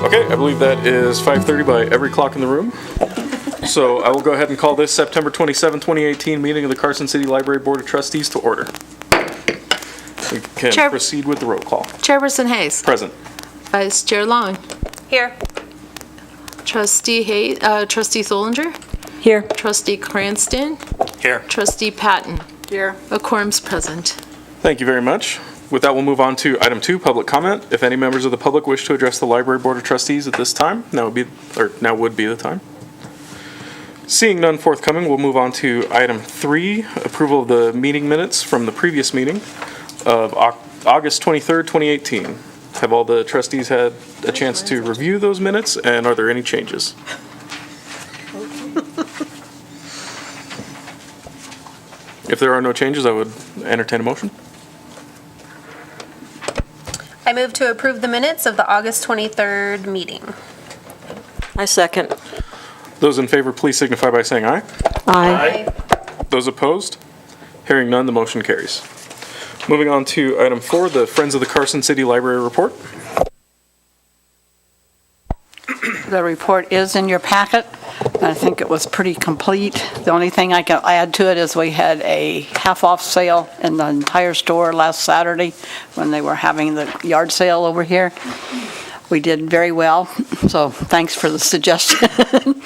Okay, I believe that is 5:30 by every clock in the room. So I will go ahead and call this September 27, 2018 meeting of the Carson City Library Board of Trustees to order. We can proceed with the roll call. Chairperson Hayes. Present. Vice Chair Long. Here. Trustee Hayes, Trustee Tholinger. Here. Trustee Cranston. Here. Trustee Patton. Here. A quorum's present. Thank you very much. With that, we'll move on to item 2, public comment. If any members of the public wish to address the Library Board of Trustees at this time, now would be the time. Seeing none forthcoming, we'll move on to item 3, approval of the meeting minutes from the previous meeting of August 23rd, 2018. Have all the trustees had a chance to review those minutes, and are there any changes? If there are no changes, I would entertain a motion. I move to approve the minutes of the August 23rd meeting. I second. Those in favor, please signify by saying aye. Aye. Those opposed? Hearing none, the motion carries. Moving on to item 4, the Friends of the Carson City Library report. The report is in your packet. I think it was pretty complete. The only thing I can add to it is we had a half-off sale in the entire store last Saturday when they were having the yard sale over here. We did very well, so thanks for the suggestion.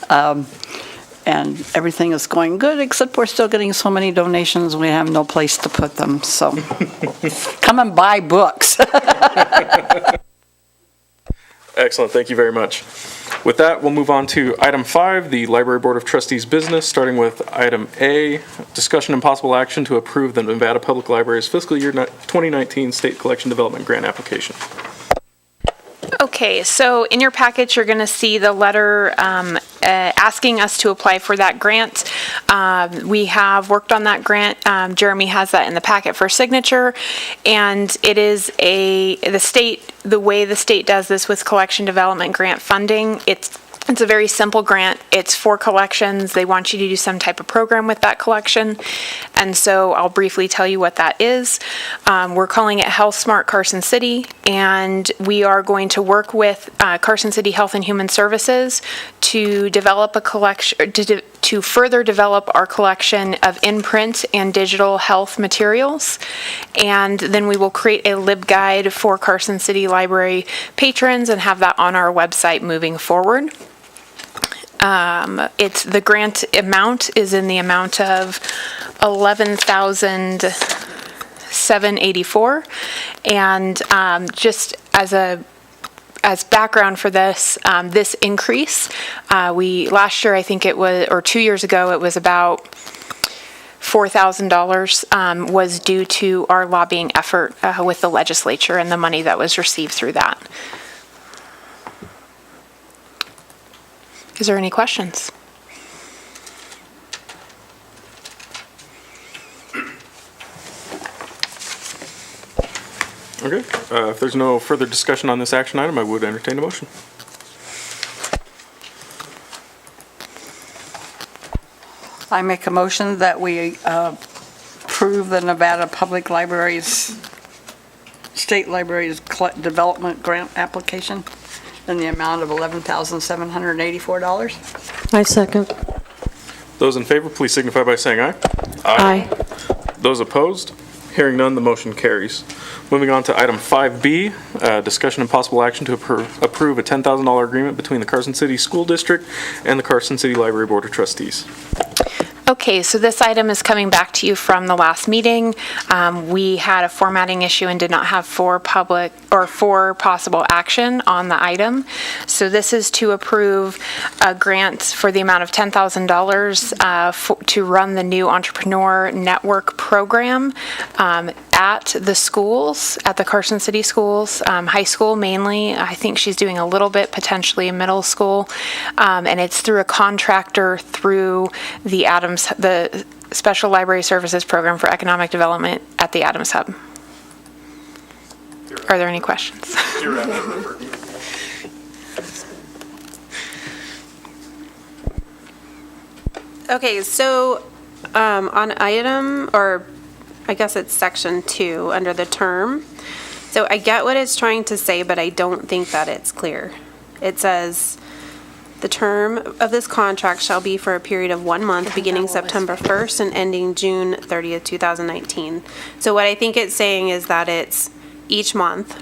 And everything is going good, except we're still getting so many donations, we have no place to put them, so come and buy books. Excellent, thank you very much. With that, we'll move on to item 5, the Library Board of Trustees business, starting with item A, discussion and possible action to approve the Nevada Public Library's fiscal year 2019 State Collection Development Grant application. Okay, so in your package, you're going to see the letter asking us to apply for that grant. We have worked on that grant. Jeremy has that in the packet for signature, and it is the way the state does this with collection development grant funding. It's a very simple grant. It's for collections. They want you to do some type of program with that collection. And so I'll briefly tell you what that is. We're calling it Health Smart Carson City, and we are going to work with Carson City Health and Human Services to develop a collection, to further develop our collection of in-print and digital health materials. And then we will create a LibGuide for Carson City Library patrons and have that on our website moving forward. The grant amount is in the amount of $11,784, and just as background for this, this increase, last year I think it was, or 2 years ago, it was about $4,000 was due to our lobbying effort with the legislature and the money that was received through that. Is there any questions? Okay, if there's no further discussion on this action item, I would entertain a motion. I make a motion that we approve the Nevada Public Library's, State Library's Development Grant application in the amount of $11,784. I second. Those in favor, please signify by saying aye. Aye. Those opposed? Hearing none, the motion carries. Moving on to item 5B, discussion and possible action to approve a $10,000 agreement between the Carson City School District and the Carson City Library Board of Trustees. Okay, so this item is coming back to you from the last meeting. We had a formatting issue and did not have for possible action on the item. So this is to approve a grant for the amount of $10,000 to run the new Entrepreneur Network program at the schools, at the Carson City schools, high school mainly. I think she's doing a little bit potentially in middle school. And it's through a contractor through the Special Library Services Program for Economic Development at the Adams Hub. Are there any questions? Okay, so on item, or I guess it's section 2, under the term. So I get what it's trying to say, but I don't think that it's clear. It says, the term of this contract shall be for a period of 1 month, beginning September 1st and ending June 30th, 2019. So what I think it's saying is that it's each month.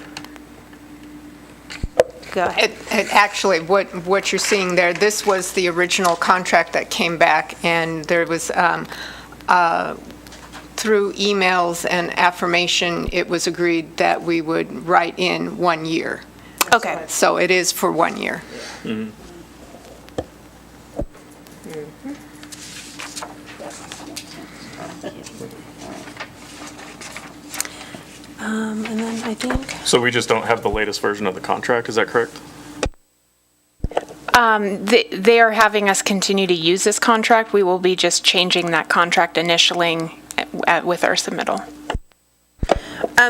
Go ahead. It actually, what you're seeing there, this was the original contract that came back, and there was, through emails and affirmation, it was agreed that we would write in 1 year. Okay. So it is for 1 year. And then I think, So we just don't have the latest version of the contract, is that correct? They are having us continue to use this contract. We will be just changing that contract initialing with our submittal.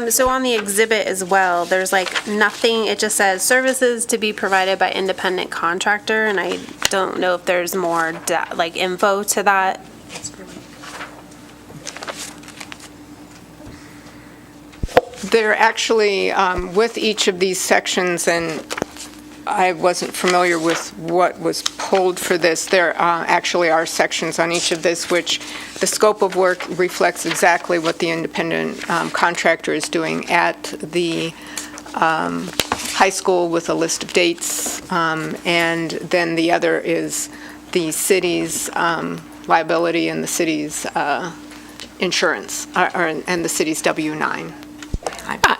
so on the exhibit as well, there's like nothing, it just says services to be provided by independent contractor, and I don't know if there's more like info to that. They're actually, with each of these sections, and I wasn't familiar with what was pulled for this, there actually are sections on each of this which the scope of work reflects exactly what the independent contractor is doing at the high school with a list of dates, and then the other is the city's liability and the city's insurance, and the city's W-9.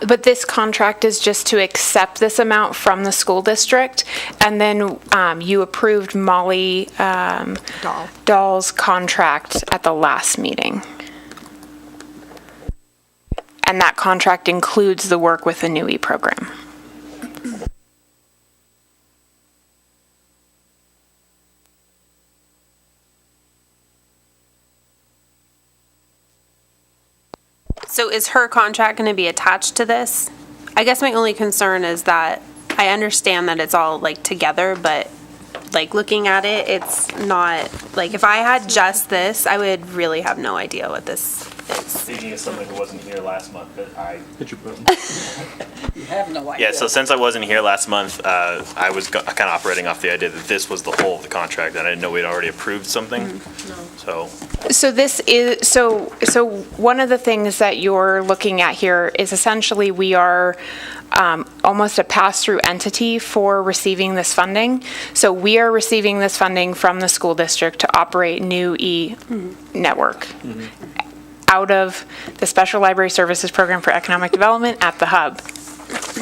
But this contract is just to accept this amount from the school district, and then you approved Molly Dahl's contract at the last meeting. And that contract includes the work with the new program. So is her contract going to be attached to this? I guess my only concern is that I understand that it's all like together, but like looking at it, it's not, like if I had just this, I would really have no idea what this is. Speaking as somebody who wasn't here last month, but Hit your button. You have no idea. yeah, so since I wasn't here last month, I was kind of operating off the idea that this was the whole of the contract, and I didn't know we'd already approved something. So, So this is, so one of the things that you're looking at here is essentially we are almost a pass-through entity for receiving this funding. So we are receiving this funding from the school district to operate new network out of the Special Library Services Program for Economic Development at the Hub.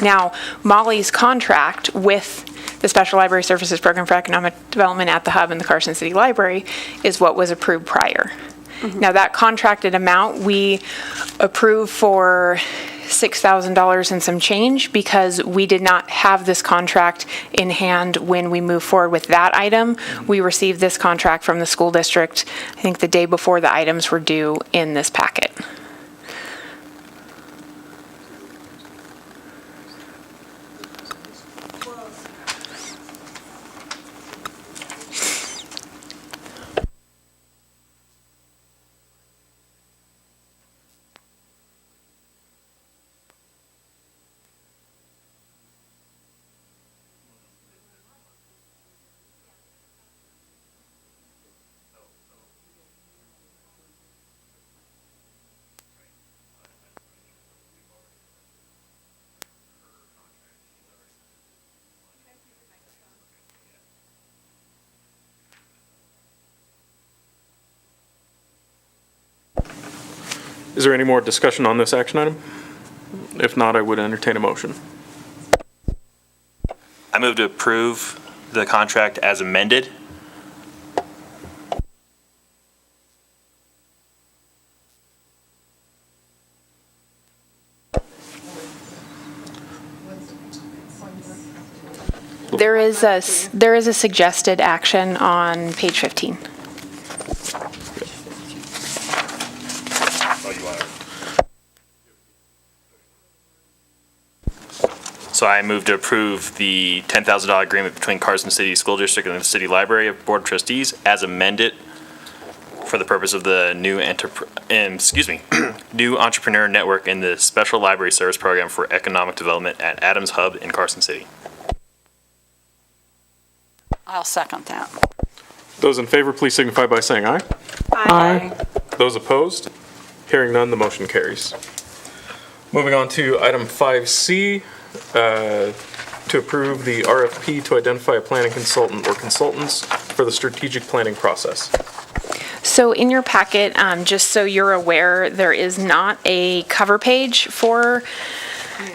Now, Molly's contract with the Special Library Services Program for Economic Development at the Hub in the Carson City Library is what was approved prior. Now, that contracted amount, we approved for $6,000 and some change because we did not have this contract in hand when we moved forward with that item. We received this contract from the school district, I think the day before the items were due in this packet. Is there any more discussion on this action item? If not, I would entertain a motion. I move to approve the contract as amended. There is a suggested action on page 15. So I move to approve the $10,000 agreement between Carson City School District and the City Library of Board of Trustees as amended for the purpose of the new new entrepreneur network in the Special Library Service Program for Economic Development at Adams Hub in Carson City. I'll second that. Those in favor, please signify by saying aye. Aye. Those opposed? Hearing none, the motion carries. Moving on to item 5C, to approve the RFP to identify a planning consultant or consultants for the strategic planning process. So in your packet, just so you're aware, there is not a cover page for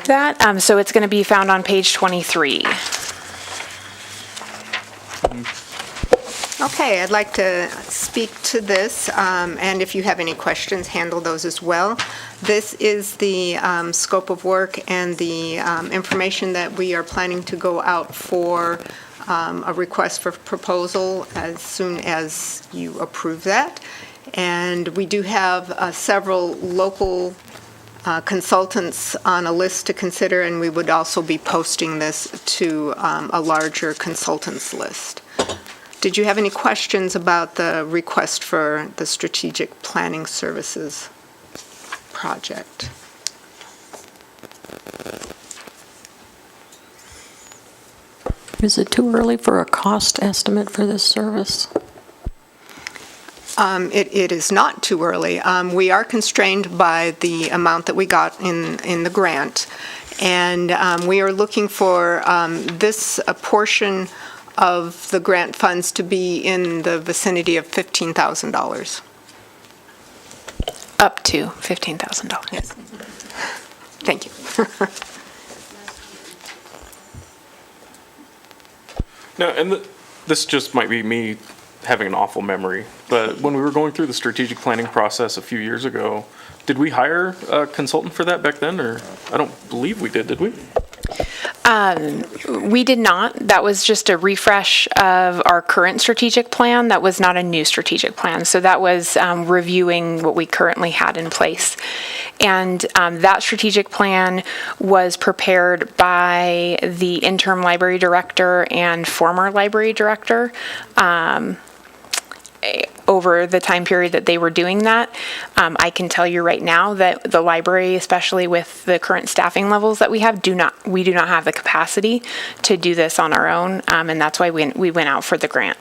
that. So it's going to be found on page 23. Okay, I'd like to speak to this, and if you have any questions, handle those as well. This is the scope of work and the information that we are planning to go out for a request for proposal as soon as you approve that. And we do have several local consultants on a list to consider, and we would also be posting this to a larger consultants list. Did you have any questions about the request for the strategic planning services project? Is it too early for a cost estimate for this service? It is not too early. We are constrained by the amount that we got in the grant, and we are looking for this portion of the grant funds to be in the vicinity of $15,000. Up to $15,000. Yes. Thank you. Now, and this just might be me having an awful memory, but when we were going through the strategic planning process a few years ago, did we hire a consultant for that back then, or I don't believe we did we? We did not. That was just a refresh of our current strategic plan. That was not a new strategic plan. So that was reviewing what we currently had in place. And that strategic plan was prepared by the interim library director and former library director over the time period that they were doing that. I can tell you right now that the library, especially with the current staffing levels that we have, we do not have the capacity to do this on our own, and that's why we went out for the grant.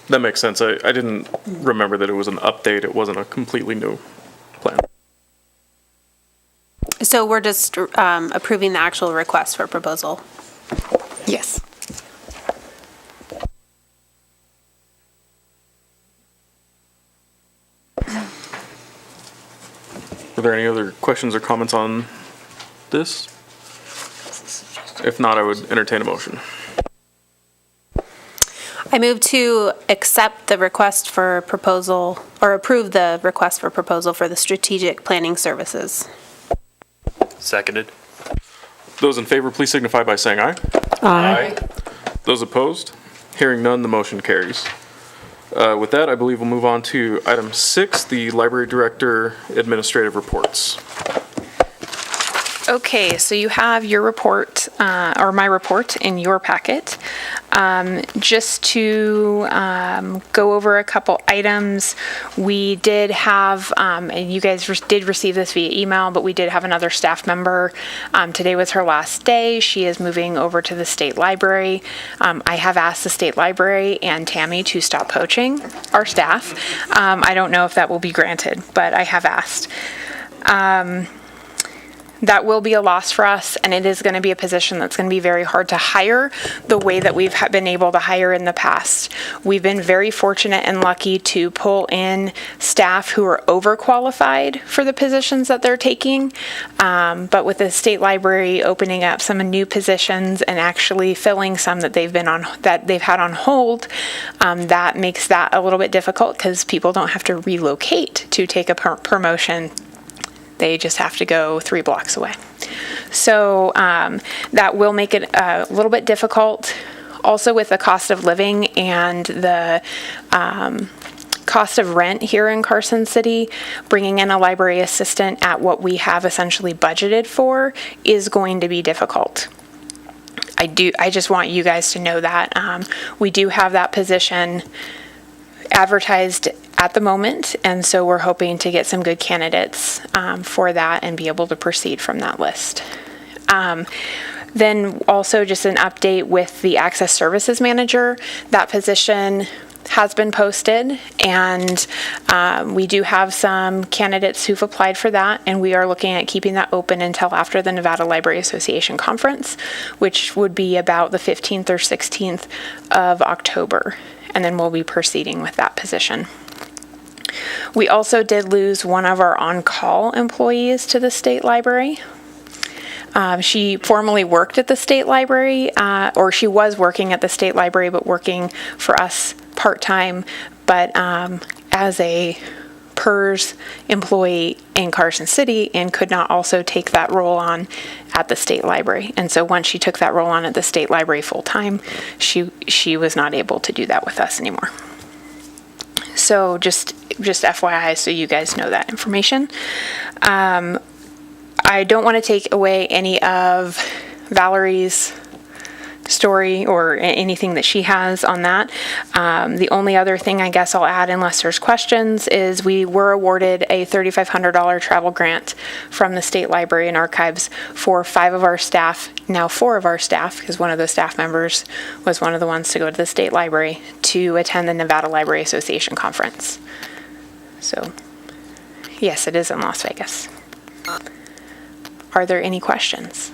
That makes sense. I didn't remember that it was an update. It wasn't a completely new plan. So we're just approving the actual request for proposal. Yes. Are there any other questions or comments on this? If not, I would entertain a motion. I move to accept the request for proposal, or approve the request for proposal for the strategic planning services. Seconded. Those in favor, please signify by saying aye. Aye. Those opposed? Hearing none, the motion carries. With that, I believe we'll move on to item 6, the library director administrative reports. Okay, so you have your report, or my report in your packet. Just to go over a couple items, we did have, and you guys did receive this via email, but we did have another staff member. Today was her last day. She is moving over to the state library. I have asked the state library and Tammy to stop poaching our staff. I don't know if that will be granted, but I have asked. that will be a loss for us, and it is going to be a position that's going to be very hard to hire the way that we've been able to hire in the past. We've been very fortunate and lucky to pull in staff who are overqualified for the positions that they're taking, but with the state library opening up some new positions and actually filling some that they've had on hold, that makes that a little bit difficult because people don't have to relocate to take a promotion. They just have to go 3 blocks away. So that will make it a little bit difficult. Also with the cost of living and the cost of rent here in Carson City, bringing in a library assistant at what we have essentially budgeted for is going to be difficult. I just want you guys to know that. We do have that position advertised at the moment, and so we're hoping to get some good candidates for that and be able to proceed from that list. Then also just an update with the Access Services Manager. That position has been posted, and we do have some candidates who've applied for that, and we are looking at keeping that open until after the Nevada Library Association Conference, which would be about the 15th or 16th of October, and then we'll be proceeding with that position. We also did lose one of our on-call employees to the state library. She formerly worked at the state library, or she was working at the state library, but working for us part-time, but as a PERS employee in Carson City, and could not also take that role on at the state library. And so once she took that role on at the state library full-time, she was not able to do that with us anymore. So just FYI, so you guys know that information. I don't want to take away any of Valerie's story or anything that she has on that. The only other thing I guess I'll add, unless there's questions, is we were awarded a $3,500 travel grant from the State Library and Archives for 5 of our staff, now 4 of our staff, because one of the staff members was one of the ones to go to the State Library to attend the Nevada Library Association Conference. So, yes, it is in Las Vegas. Are there any questions?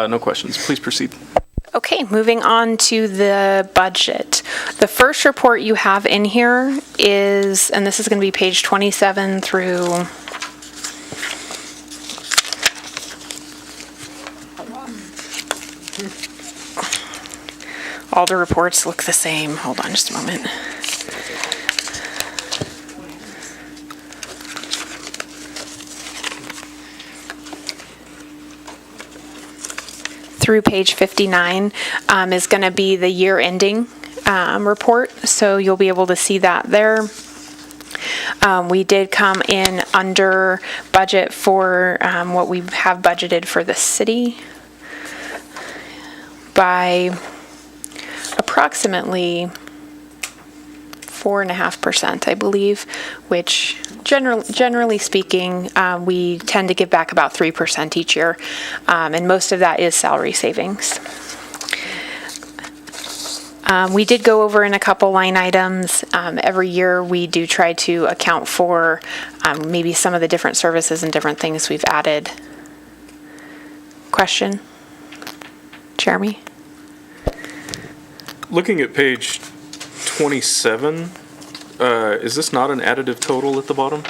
No questions. Please proceed. Okay, moving on to the budget. The first report you have in here is, and this is going to be page 27 through all the reports look the same. Hold on just a moment. Through page 59 is going to be the year ending report, so you'll be able to see that there. We did come in under budget for what we have budgeted for the city by approximately 4.5%, I believe, which generally speaking, we tend to give back about 3% each year, and most of that is salary savings. We did go over in a couple line items. Every year we do try to account for maybe some of the different services and different things we've added. Question? Jeremy? Looking at page 27, is this not an additive total at the bottom?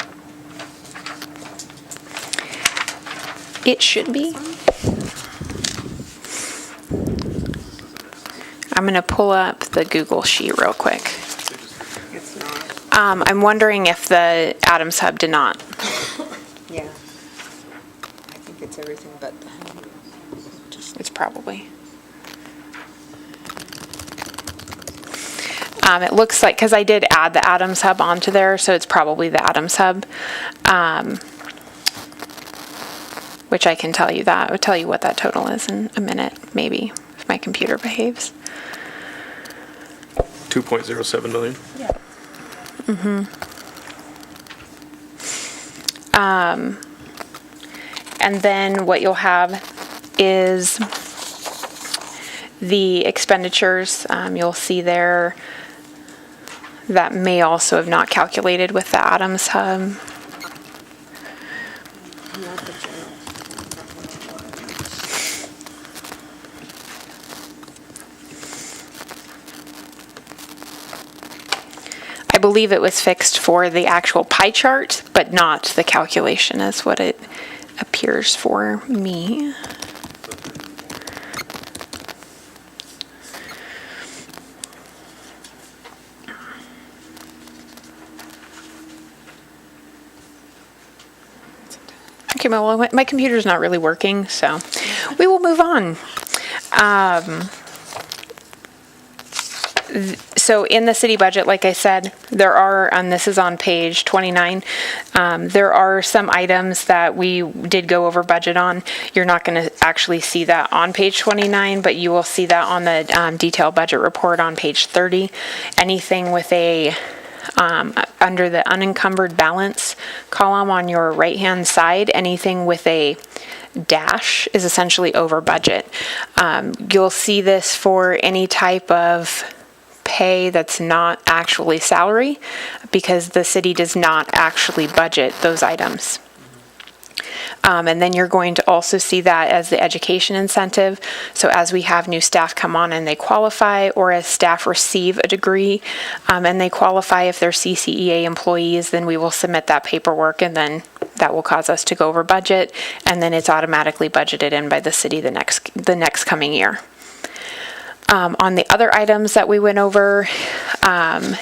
It should be. I'm going to pull up the Google sheet real quick. It's not. I'm wondering if the Adams Hub did not. Yeah. I think it's everything but. It's probably. It looks like, because I did add the Adams Hub onto there, so it's probably the Adams Hub, which I can tell you that. I'll tell you what that total is in a minute, maybe, if my computer behaves. 2.07 million. And then what you'll have is the expenditures. You'll see there that may also have not calculated with the Adams Hub. I believe it was fixed for the actual pie chart, but not the calculation is what it appears for me. Okay, well, my computer's not really working, so we will move on. So in the city budget, like I said, there are, and this is on page 29, there are some items that we did go over budget on. You're not going to actually see that on page 29, but you will see that on the detailed budget report on page 30. Anything with a under the unencumbered balance column on your right-hand side, anything with a dash is essentially over budget. You'll see this for any type of pay that's not actually salary, because the city does not actually budget those items. And then you're going to also see that as the education incentive. So as we have new staff come on and they qualify, or as staff receive a degree and they qualify, if they're CCEA employees, then we will submit that paperwork, and then that will cause us to go over budget, and then it's automatically budgeted in by the city the next coming year. On the other items that we went over,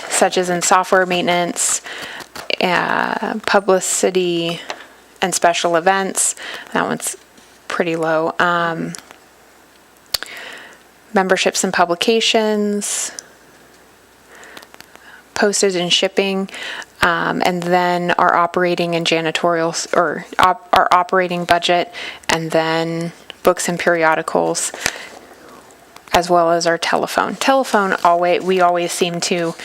such as in software maintenance, publicity, and special events, that one's pretty low. Memberships and publications, postage and shipping, and then our operating and janitorial, or our operating budget, and then books and periodicals, as well as our telephone. Telephone, we always seem to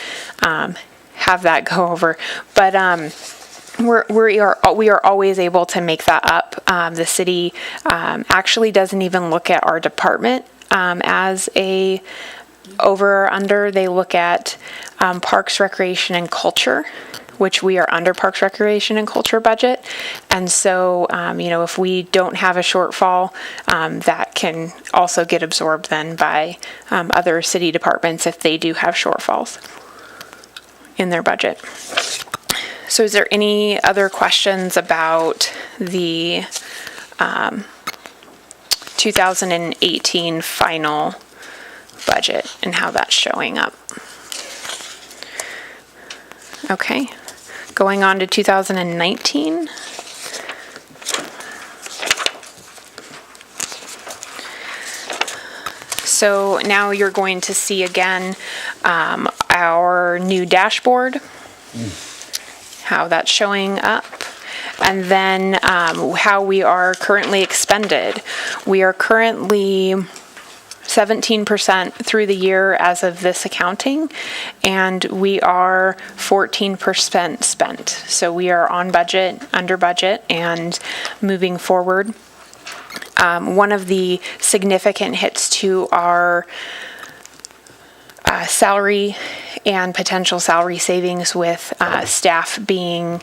have that go over, but we are always able to make that up. The city actually doesn't even look at our department as a over or under. They look at Parks, Recreation, and Culture, which we are under Parks, Recreation, and Culture budget. And so, if we don't have a shortfall, that can also get absorbed then by other city departments if they do have shortfalls in their budget. So is there any other questions about the 2018 final budget and how that's showing up? Okay, going on to 2019. So now you're going to see again our new dashboard, how that's showing up, and then how we are currently expended. We are currently 17% through the year as of this accounting, and we are 14% spent. So we are on budget, under budget, and moving forward. One of the significant hits to our salary and potential salary savings with staffing being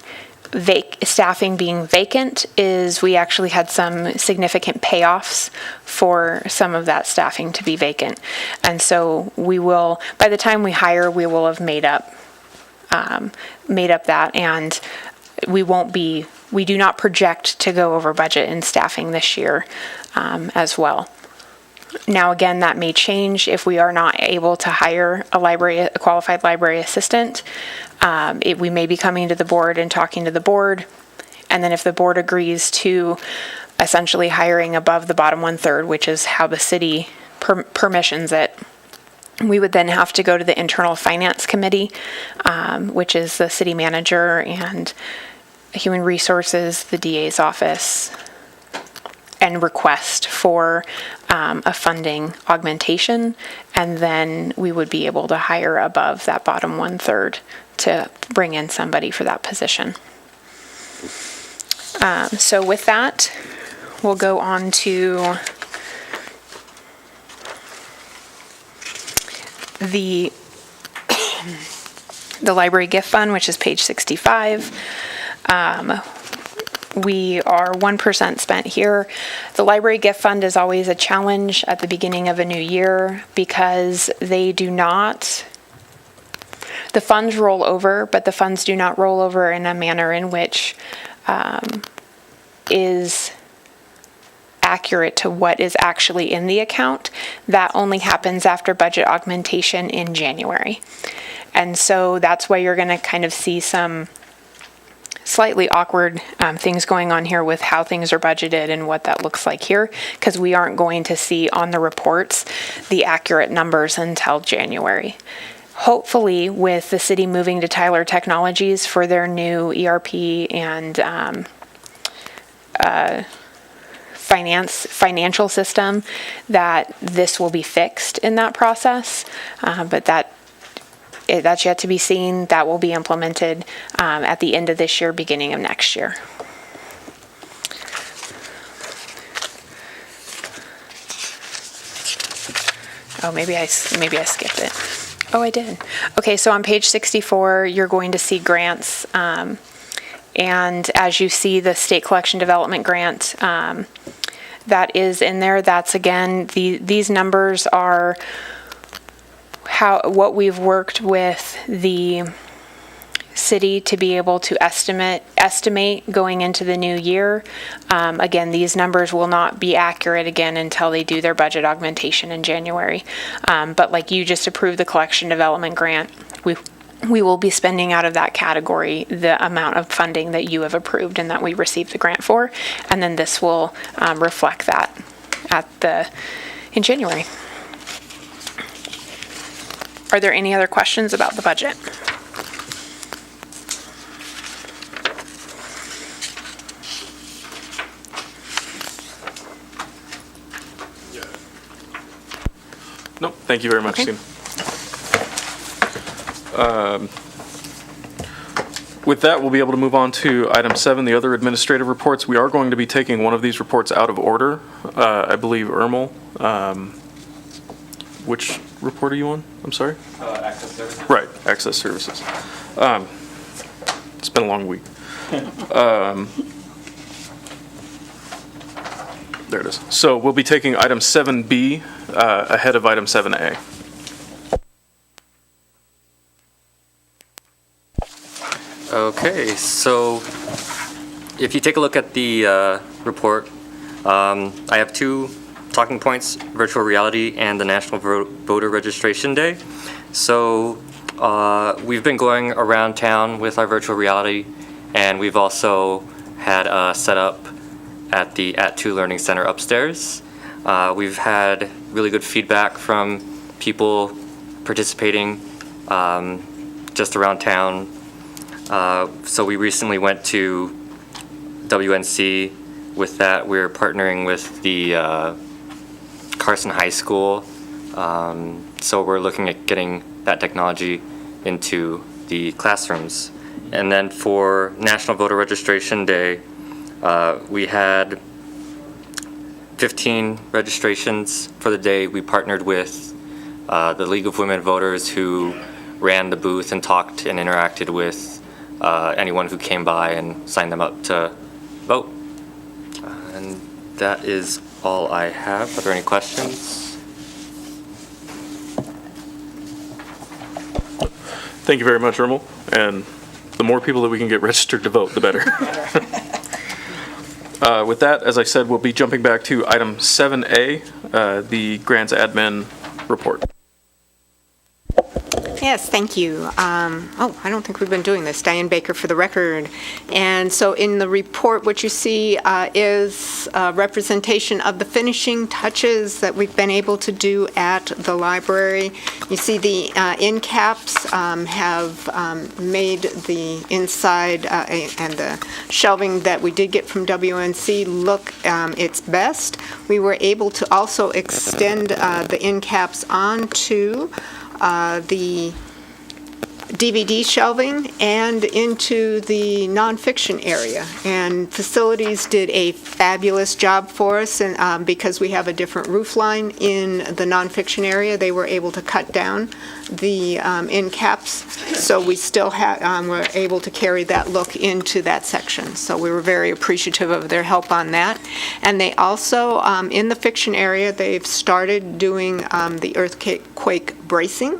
vacant is we actually had some significant payoffs for some of that staffing to be vacant. And so we will, by the time we hire, we will have made up that, and we do not project to go over budget in staffing this year as well. Now, again, that may change if we are not able to hire a qualified library assistant. We may be coming to the board and talking to the board, and then if the board agrees to essentially hiring above the bottom 1/3, which is how the city permissions it, we would then have to go to the internal finance committee, which is the city manager and human resources, the DA's office, and request for a funding augmentation, and then we would be able to hire above that bottom 1/3 to bring in somebody for that position. So with that, we'll go on to the library gift fund, which is page 65. We are 1% spent here. The library gift fund is always a challenge at the beginning of a new year because they do not, the funds roll over, but the funds do not roll over in a manner in which is accurate to what is actually in the account. That only happens after budget augmentation in January. And so that's why you're going to kind of see some slightly awkward things going on here with how things are budgeted and what that looks like here, because we aren't going to see on the reports the accurate numbers until January. Hopefully, with the city moving to Tyler Technologies for their new ERP and financial system, that this will be fixed in that process, but that's yet to be seen. That will be implemented at the end of this year, beginning of next year. Oh, maybe I skipped it. Oh, I did. Okay, so on page 64, you're going to see grants. And as you see the state collection development grant, that is in there. That's again, these numbers are what we've worked with the city to be able to estimate going into the new year. Again, these numbers will not be accurate again until they do their budget augmentation in January. But like you just approved the collection development grant, we will be spending out of that category the amount of funding that you have approved and that we received the grant for, and then this will reflect that in January. Are there any other questions about the budget? Nope, thank you very much, Okay. Steve. With that, we'll be able to move on to item 7, the other administrative reports. We are going to be taking one of these reports out of order. I believe Ermal, which report are you on? I'm sorry? Access services. Right, access services. It's been a long week. There it is. So we'll be taking item 7B ahead of item 7A. Okay, so if you take a look at the report, I have 2 talking points: virtual reality and the National Voter Registration Day. So we've been going around town with our virtual reality, and we've also had set up at the @2 Learning Center upstairs. We've had really good feedback from people participating just around town. So we recently went to WNC with that. We're partnering with the Carson High School. So we're looking at getting that technology into the classrooms. And then for National Voter Registration Day, we had 15 registrations for the day. We partnered with the League of Women Voters, who ran the booth and talked and interacted with anyone who came by and signed them up to vote. And that is all I have. Are there any questions? Thank you very much, Ermal. And the more people that we can get registered to vote, the better. With that, as I said, we'll be jumping back to item 7A, the grants admin report. Yes, thank you. I don't think we've been doing this. Diane Baker for the record. And so in the report, what you see is a representation of the finishing touches that we've been able to do at the library. You see the end caps have made the inside and the shelving that we did get from WNC look its best. We were able to also extend the end caps onto the DVD shelving and into the nonfiction area. And Facilities did a fabulous job for us, and because we have a different roof line in the nonfiction area, they were able to cut down the end caps, so we still were able to carry that look into that section. So we were very appreciative of their help on that. And they also, in the fiction area, they've started doing the earthquake bracing,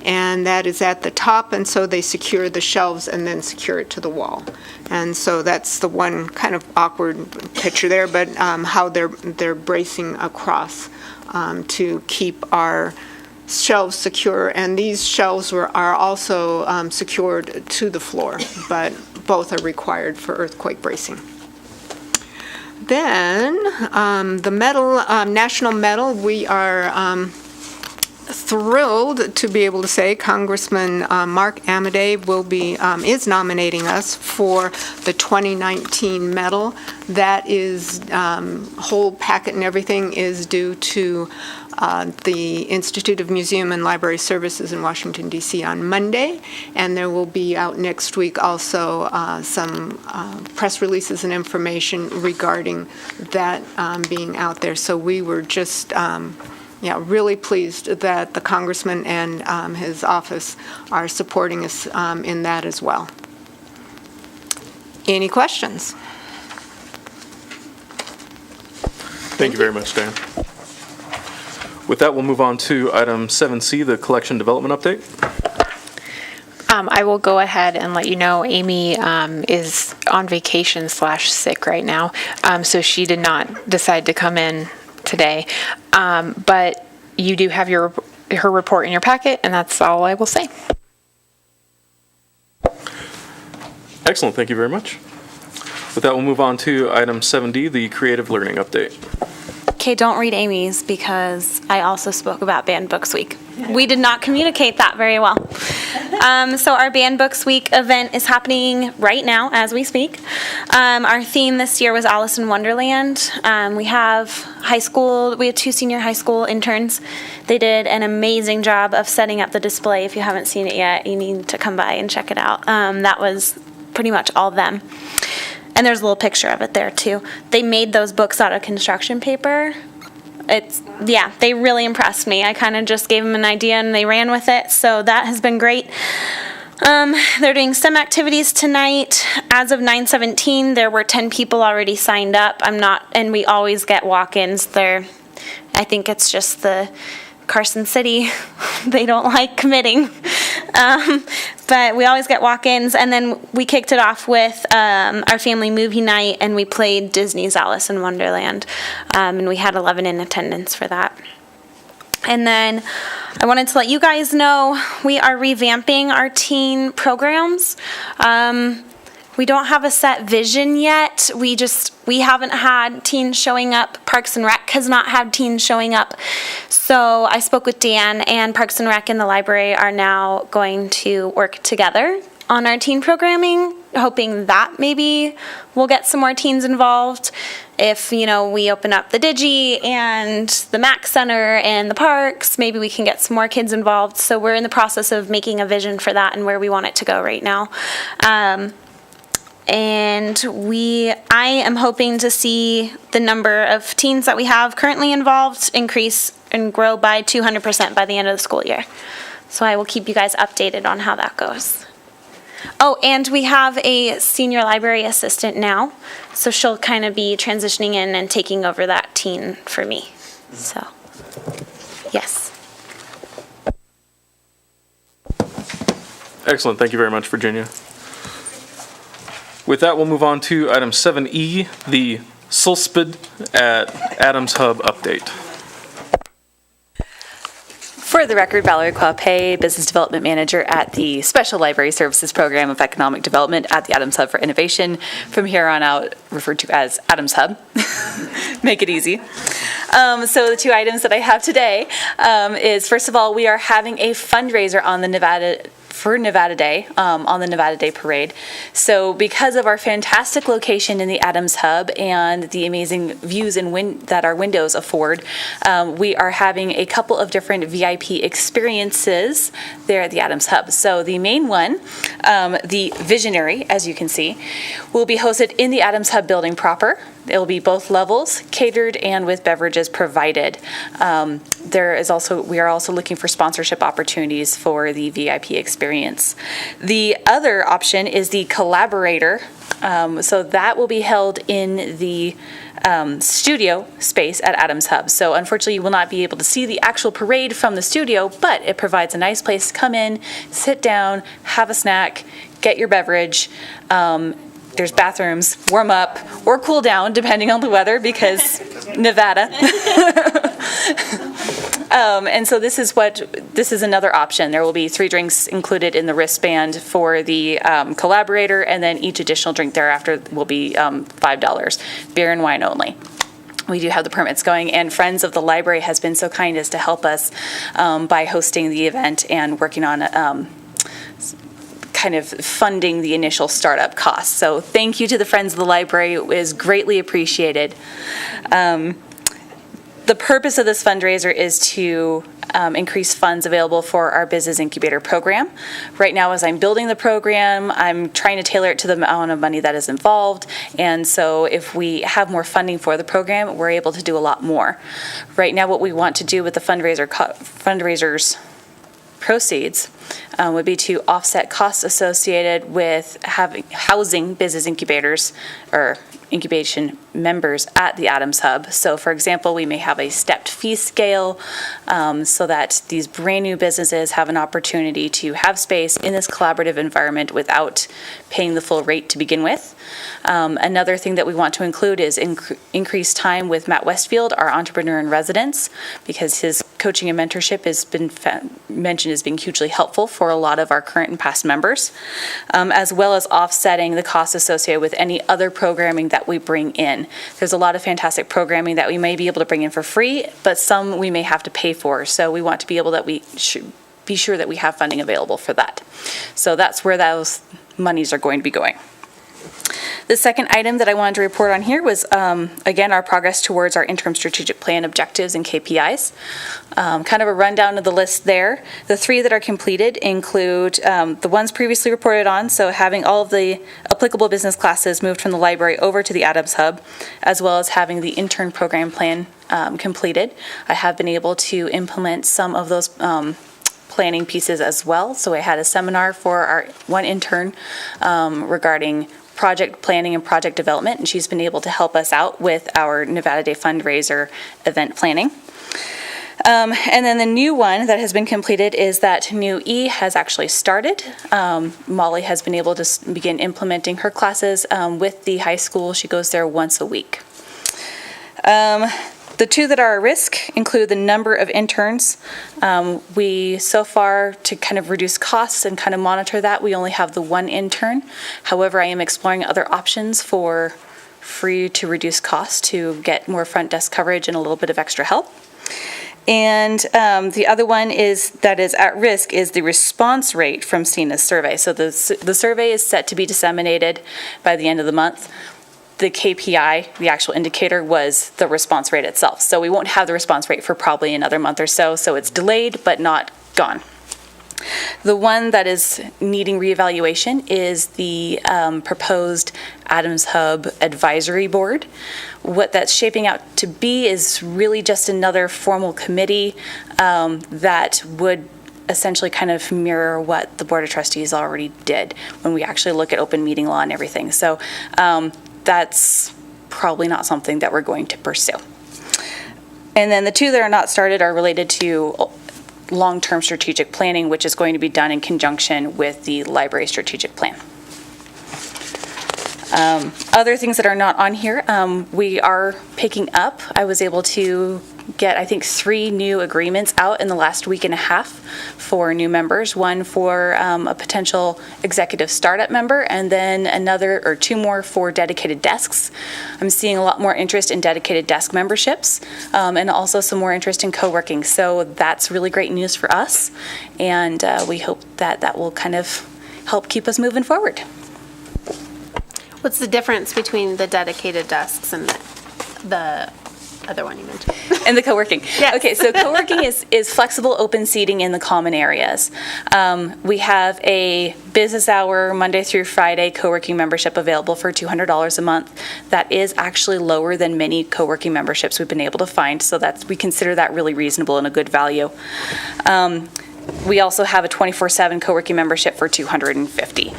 and that is at the top, and so they secure the shelves and then secure it to the wall. And so that's the one kind of awkward picture there, but how they're bracing across to keep our shelves secure, and these shelves are also secured to the floor, but both are required for earthquake bracing. Then, the medal, national medal, we are thrilled to be able to say Congressman Mark Amodei is nominating us for the 2019 medal. That is, whole packet and everything is due to the Institute of Museum and Library Services in Washington, D.C. on Monday, and there will be out next week also some press releases and information regarding that being out there. So we were just really pleased that the congressman and his office are supporting us in that as well. Any questions? Thank you very much, Dan. With that, we'll move on to item 7C, the collection development update. I will go ahead and let you know Amy is on vacation / sick right now, so she did not decide to come in today. But you do have her report in your packet, and that's all I will say. Excellent, thank you very much. With that, we'll move on to item 7D, the creative learning update. Okay, don't read Amy's because I also spoke about Banned Books Week. We did not communicate that very well. So our Banned Books Week event is happening right now as we speak. Our theme this year was Alice in Wonderland. We have two senior high school interns. They did an amazing job of setting up the display. If you haven't seen it yet, you need to come by and check it out. That was pretty much all them. And there's a little picture of it there too. They made those books out of construction paper. They really impressed me. I kind of just gave them an idea and they ran with it, so that has been great. They're doing STEM activities tonight. As of 9/17, there were 10 people already signed up. And we always get walk-ins there. I think it's just the Carson City. They don't like committing. But we always get walk-ins, and then we kicked it off with our family movie night, and we played Disney's Alice in Wonderland, and we had 11 in attendance for that. And then I wanted to let you guys know we are revamping our teen programs. We don't have a set vision yet. We haven't had teens showing up. Parks and Rec has not had teens showing up. So I spoke with Dan, and Parks and Rec and the library are now going to work together on our teen programming, hoping that maybe we'll get some more teens involved. If, we open up the Digi and the Mac Center and the parks, maybe we can get some more kids involved. So we're in the process of making a vision for that and where we want it to go right now. And I am hoping to see the number of teens that we have currently involved increase and grow by 200% by the end of the school year. So I will keep you guys updated on how that goes. Oh, and we have a senior library assistant now, so she'll kind of be transitioning in and taking over that teen for me. So, yes. Excellent, thank you very much, Virginia. With that, we'll move on to item 7E, the SULSPID at Adams Hub update. For the record, Valerie Quape, Business Development Manager at the Special Library Services Program of Economic Development at the Adams Hub for Innovation. From here on out, referred to as Adams Hub. Make it easy. So the two items that I have today is, first of all, we are having a fundraiser on the Nevada for Nevada Day, on the Nevada Day Parade. So because of our fantastic location in the Adams Hub and the amazing views and that our windows afford, we are having a couple of different VIP experiences there at the Adams Hub. So the main one, the Visionary, as you can see, will be hosted in the Adams Hub building proper. It will be both levels, catered and with beverages provided. We are also looking for sponsorship opportunities for the VIP experience. The other option is the Collaborator. So that will be held in the studio space at Adams Hub. So unfortunately, you will not be able to see the actual parade from the studio, but it provides a nice place to come in, sit down, have a snack, get your beverage. There's bathrooms, warm up, or cool down, depending on the weather, because Nevada. And so this is another option. There will be 3 drinks included in the wristband for the Collaborator, and then each additional drink thereafter will be $5, beer and wine only. We do have the permits going, and Friends of the Library has been so kind as to help us by hosting the event and working on kind of funding the initial startup costs. So thank you to the Friends of the Library. It is greatly appreciated. The purpose of this fundraiser is to increase funds available for our business incubator program. Right now, as I'm building the program, I'm trying to tailor it to the amount of money that is involved. And so if we have more funding for the program, we're able to do a lot more. Right now, what we want to do with the fundraisers proceeds would be to offset costs associated with housing business incubators or incubation members at the Adams Hub. So for example, we may have a stepped fee scale so that these brand new businesses have an opportunity to have space in this collaborative environment without paying the full rate to begin with. Another thing that we want to include is increased time with Matt Westfield, our entrepreneur in residence, because his coaching and mentorship has been mentioned as being hugely helpful for a lot of our current and past members, as well as offsetting the costs associated with any other programming that we bring in. There's a lot of fantastic programming that we may be able to bring in for free, but some we may have to pay for. So we want to be able that we should be sure that we have funding available for that. So that's where those monies are going to be going. The second item that I wanted to report on here was, again, our progress towards our interim strategic plan objectives and KPIs. Kind of a rundown of the list there. The 3 that are completed include the ones previously reported on, so having all of the applicable business classes moved from the library over to the Adams Hub, as well as having the intern program plan completed. I have been able to implement some of those planning pieces as well. So I had a seminar for our one intern regarding project planning and project development, and she's been able to help us out with our Nevada Day fundraiser event planning. And then the new one that has been completed is that new E has actually started. Molly has been able to begin implementing her classes with the high school. She goes there once a week. The 2 that are at risk include the number of interns. We, so far, to kind of reduce costs and kind of monitor that, we only have the 1 intern. However, I am exploring other options for free to reduce costs to get more front desk coverage and a little bit of extra help. And the other one that is at risk is the response rate from Sina's survey. So the survey is set to be disseminated by the end of the month. The KPI, the actual indicator, was the response rate itself. So we won't have the response rate for probably another month or so. So it's delayed, but not gone. The one that is needing reevaluation is the proposed Adams Hub Advisory Board. What that's shaping out to be is really just another formal committee that would essentially kind of mirror what the Board of Trustees already did when we actually look at open meeting law and everything. So that's probably not something that we're going to pursue. And then the 2 that are not started are related to long-term strategic planning, which is going to be done in conjunction with the library strategic plan. Other things that are not on here, we are picking up. I was able to get, I think, 3 new agreements out in the last week and a half for new members. One for a potential executive startup member, and then another or 2 more for dedicated desks. I'm seeing a lot more interest in dedicated desk memberships, and also some more interest in co-working. So that's really great news for us, and we hope that that will kind of help keep us moving forward. What's the difference between the dedicated desks and the other one you mentioned? And the co-working. Yes. Okay, so co-working is flexible open seating in the common areas. We have a business hour, Monday through Friday, co-working membership available for $200 a month. That is actually lower than many co-working memberships we've been able to find, so we consider that really reasonable and a good value. We also have a 24/7 co-working membership for $250.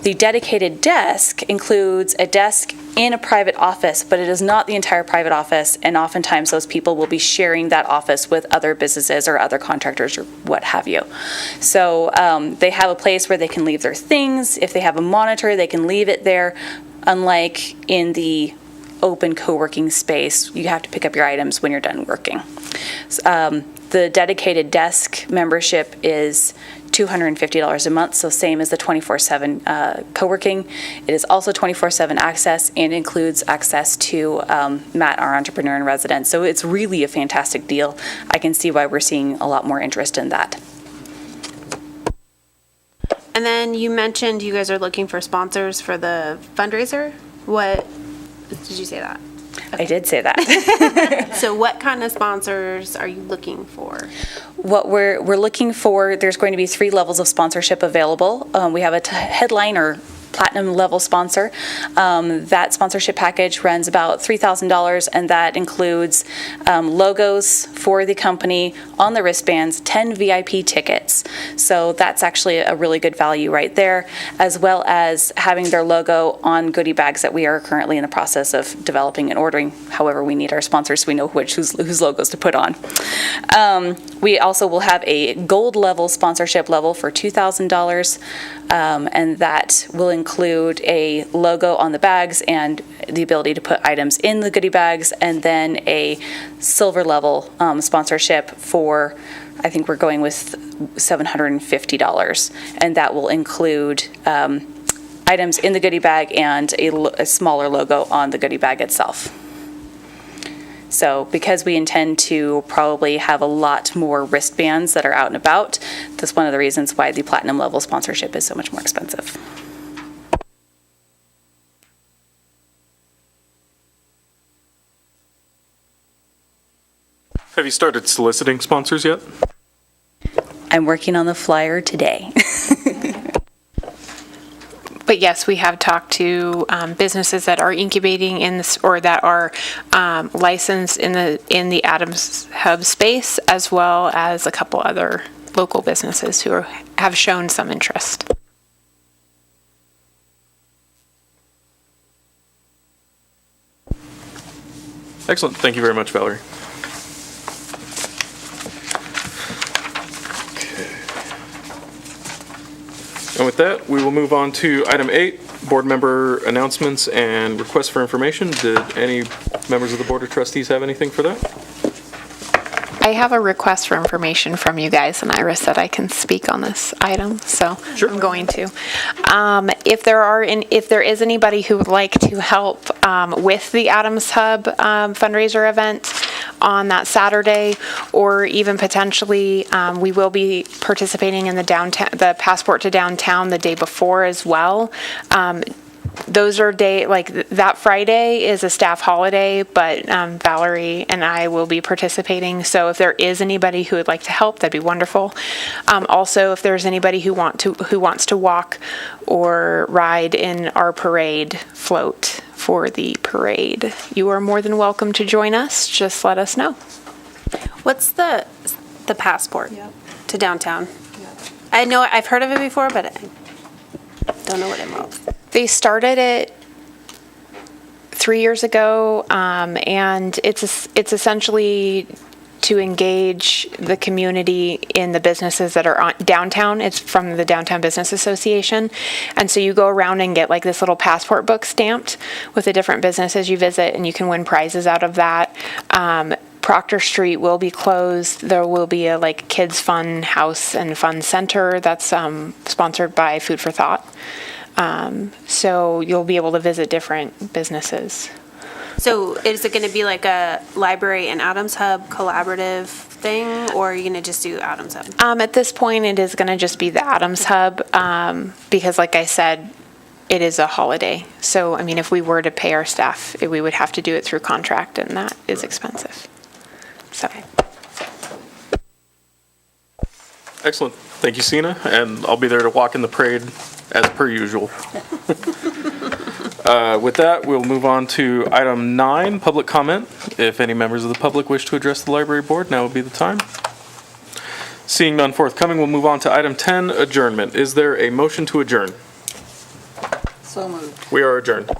The dedicated desk includes a desk in a private office, but it is not the entire private office, and oftentimes those people will be sharing that office with other businesses or other contractors or what have you. So they have a place where they can leave their things. If they have a monitor, they can leave it there, unlike in the open co-working space, you have to pick up your items when you're done working. The dedicated desk membership is $250 a month, so same as the 24/7 co-working. It is also 24/7 access and includes access to Matt, our entrepreneur in residence. So it's really a fantastic deal. I can see why we're seeing a lot more interest in that. And then you mentioned you guys are looking for sponsors for the fundraiser. What, did you say that? I did say that. So what kind of sponsors are you looking for? What we're looking for, there's going to be 3 levels of sponsorship available. We have a headline or platinum level sponsor. That sponsorship package runs about $3,000, and that includes logos for the company on the wristbands, 10 VIP tickets. So that's actually a really good value right there, as well as having their logo on goodie bags that we are currently in the process of developing and ordering. However, we need our sponsors so we know whose logos to put on. We also will have a gold level sponsorship level for $2,000, and that will include a logo on the bags and the ability to put items in the goodie bags, and then a silver level sponsorship for, I think we're going with $750, and that will include items in the goodie bag and a smaller logo on the goodie bag itself. So because we intend to probably have a lot more wristbands that are out and about, that's one of the reasons why the platinum level sponsorship is so much more expensive. Have you started soliciting sponsors yet? I'm working on the flyer today. But yes, we have talked to businesses that are incubating in this, or that are licensed in the Adams Hub space, as well as a couple other local businesses who have shown some interest. Excellent. Thank you very much, Valerie. And with that, we will move on to item 8, board member announcements and requests for information. Did any members of the Board of Trustees have anything for that? I have a request for information from you guys, and Iris said I can speak on this item, so I'm going to. If there is anybody who would like to help with the Adams Hub fundraiser event on that Saturday, or even potentially, we will be participating in the Passport to Downtown the day before as well. Those are that Friday is a staff holiday, but Valerie and I will be participating. So if there is anybody who would like to help, that'd be wonderful. Also, if there's anybody who wants to walk or ride in our parade float for the parade, you are more than welcome to join us. Just let us know. What's the Passport to Downtown? I know I've heard of it before, but I don't know what it involves. They started it 3 years ago, and it's essentially to engage the community in the businesses that are on downtown. It's from the Downtown Business Association. And so you go around and get like this little passport book stamped with the different businesses you visit, and you can win prizes out of that. Proctor Street will be closed. There will be a like kids fun house and fun center that's sponsored by Food for Thought. So you'll be able to visit different businesses. So is it going to be like a library and Adams Hub collaborative thing, or are you going to just do Adams Hub? At this point, it is going to just be the Adams Hub because, like I said, it is a holiday. So, I mean, if we were to pay our staff, we would have to do it through contract, and that is expensive. So. Excellent. Thank you, Sina, and I'll be there to walk in the parade as per usual. With that, we'll move on to item 9, public comment. If any members of the public wish to address the library board, now would be the time. Seeing none forthcoming, we'll move on to item 10, adjournment. Is there a motion to adjourn? So moved. We are adjourned.